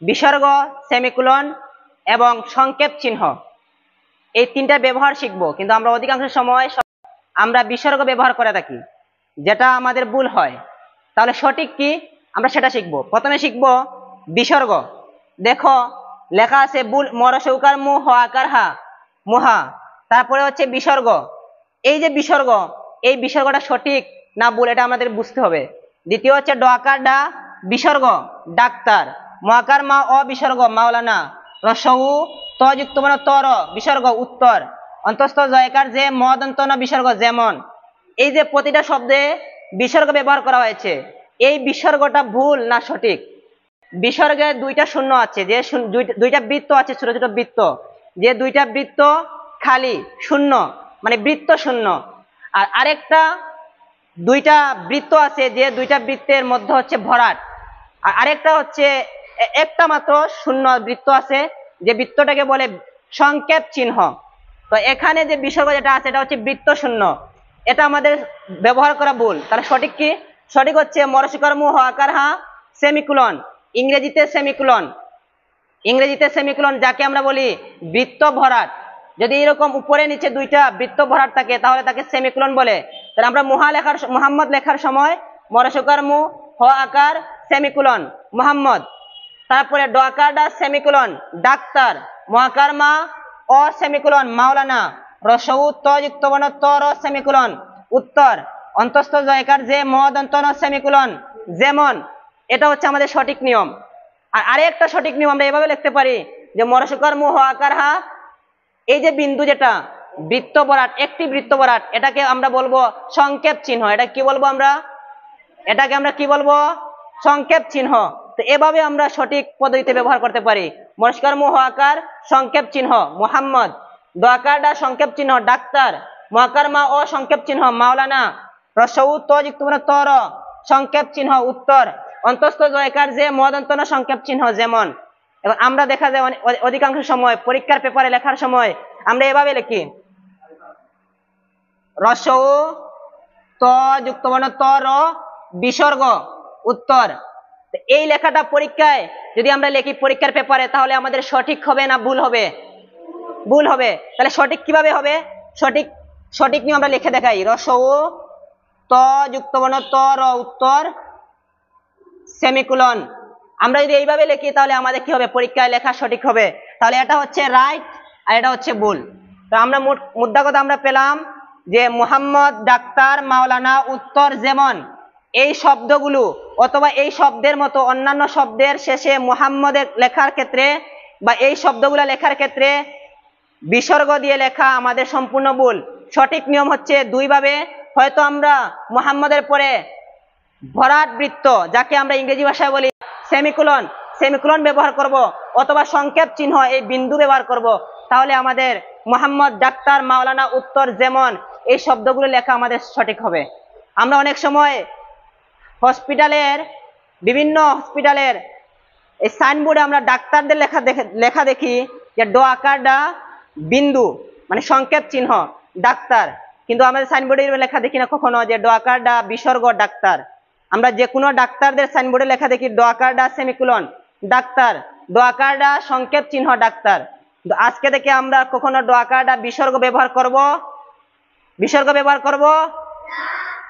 বিসর্গ, সেমিকোলন এবং সংক্ষেপ চিহ্ন, এই তিনটা ব্যবহার শিখবো। কিন্তু আমরা অধিকাংশ সময় আমরা বিসর্গ ব্যবহার করে থাকি, যেটা আমাদের ভুল হয়। তাহলে সঠিক কি আমরা সেটা শিখবো। প্রথমে শিখবো বিসর্গ। দেখো লেখা আছে বুল মরসৌকার মু হ আকার হা মুহা, তারপরে হচ্ছে বিসর্গ। এই যে বিসর্গ, এই বিসর্গটা সঠিক না ভুল এটা আমাদের বুঝতে হবে। দ্বিতীয় হচ্ছে ড আকার ডা বিসর্গ ডাক্তার, ম আকার মা অ বিসর্গ মাওলানা, রসউ ত যুক্ত বর্ণ তর বিসর্গ উত্তর, অন্তস্থ জয়কার যে মদন্ত ন বিসর্গ যেমন। এই যে প্রতিটা শব্দে বিসর্গ ব্যবহার করা হয়েছে, এই বিসর্গটা ভুল না সঠিক? বিসর্গে দুইটা শূন্য আছে, যে দুইটা বৃত্ত আছে, ছোট ছোট বৃত্ত, যে দুইটা বৃত্ত খালি শূন্য মানে বৃত্ত শূন্য। আর আরেকটা দুইটা বৃত্ত আছে, যে দুইটা বৃত্তের মধ্যে হচ্ছে ভরাট। আর আরেকটা হচ্ছে একটা মাত্র শূন্য বৃত্ত আছে, যে বৃত্তটাকে বলে সংক্ষেপ চিহ্ন। তো এখানে যে বিসর্গ যেটা আছে এটা হচ্ছে বৃত্ত শূন্য, এটা আমাদের ব্যবহার করা ভুল। তাহলে সঠিক কি? সঠিক হচ্ছে মরসিকর মু হ আকার হা সেমিকোলন, ইংরেজিতে সেমিকোলন। ইংরেজিতে সেমিকোলন যাকে আমরা বলি বৃত্ত ভরাট। যদি এরকম উপরে নিচে দুইটা বৃত্ত ভরাট থাকে তাহলে তাকে সেমিকোলন বলে। তাহলে আমরা মোহাম্মদ লেখার সময় মরসিকর মু হ আকার সেমিকোলন মোহাম্মদ, তারপরে ড আকার ডা সেমিকোলন ডাক্তার, ম আকার মা অ সেমিকোলন মাওলানা, রসউ ত যুক্ত বর্ণ ত র সেমিকোলন উত্তর, অন্তস্থ জয়কার যে ম দন্ত ন সেমিকোলন যেমন। এটা হচ্ছে আমাদের সঠিক নিয়ম। আর আরেকটা সঠিক নিয়ম আমরা এভাবে লিখতে পারি যে মরসিকর মু হ আকার হা, এই যে বিন্দু যেটা বৃত্ত ভরাট, একটি বৃত্ত ভরাট, এটাকে আমরা বলবো সংক্ষেপ চিহ্ন। এটা কি বলবো আমরা? এটাকে আমরা কি বলবো? সংক্ষেপ চিহ্ন। তো এভাবে আমরা সঠিক পদ্ধতিতে ব্যবহার করতে পারি। মরসিকর মু হ আকার সংক্ষেপ চিহ্ন মোহাম্মদ, দ আকার ডা সংক্ষেপ চিহ্ন ডাক্তার, ম আকার মা অ সংক্ষেপ চিহ্ন মাওলানা, রসউ ত যুক্ত বর্ণ ত র সংক্ষেপ চিহ্ন উত্তর, অন্তস্থ জয়কার যে মদন্ত ন সংক্ষেপ চিহ্ন যেমন। এবং আমরা দেখা যায় অধিকাংশ সময় পরীক্ষার পেপারে লেখার সময় আমরা এভাবে লিখি রসউ ত যুক্ত বর্ণ ত র বিসর্গ উত্তর। এই লেখাটা পরীক্ষায় যদি আমরা লিখি পরীক্ষার পেপারে তাহলে আমাদের সঠিক হবে না ভুল হবে? ভুল হবে। তাহলে সঠিক কিভাবে হবে? সঠিক নিয়ম আমরা লিখে দেখাই রসউ ত যুক্ত বর্ণ ত র উত্তর সেমিকোলন। আমরা যদি এইভাবে লিখি তাহলে আমাদের কি হবে? পরীক্ষায় লেখা সঠিক হবে। তাহলে এটা হচ্ছে রাইট আর এটা হচ্ছে ভুল। তো আমরা মুদ্রা কথা আমরা পেলাম যে মুহাম্মদ ডাক্তার মাওলানা উত্তর যেমন, এই শব্দগুলো অথবা এই শব্দের মতো অন্যান্য শব্দের শেষে মুহাম্মদের লেখার ক্ষেত্রে বা এই শব্দগুলো লেখার ক্ষেত্রে বিসর্গ দিয়ে লেখা আমাদের সম্পূর্ণ ভুল। সঠিক নিয়ম হচ্ছে দুইভাবে, হয়তো আমরা মুহাম্মদের পরে ভরাট বৃত্ত যাকে আমরা ইংরেজি ভাষায় বলি সেমিকোলন ব্যবহার করব, অথবা সংক্ষেপ চিহ্ন এই বিন্দু ব্যবহার করব। তাহলে আমাদের মুহাম্মদ ডাক্তার মাওলানা উত্তর যেমন এই শব্দগুলো লেখা আমাদের সঠিক হবে। আমরা অনেক সময় বিভিন্ন হসপিটালের এই সাইনবোর্ডে আমরা ডাক্তারদের লেখা দেখি যে ড আকার ডা বিন্দু মানে সংক্ষেপ চিহ্ন ডাক্তার, কিন্তু আমাদের সাইনবোর্ডে লেখা দেখি না কখনো যে ড আকার ডা বিসর্গ ডাক্তার। আমরা যে কোনো ডাক্তারদের সাইনবোর্ডে লেখা দেখি ড আকার ডা সেমিকোলন ডাক্তার, ড আকার ডা সংক্ষেপ চিহ্ন ডাক্তার। কিন্তু আজকে থেকে আমরা কখনো ড আকার ডা বিসর্গ ব্যবহার করব?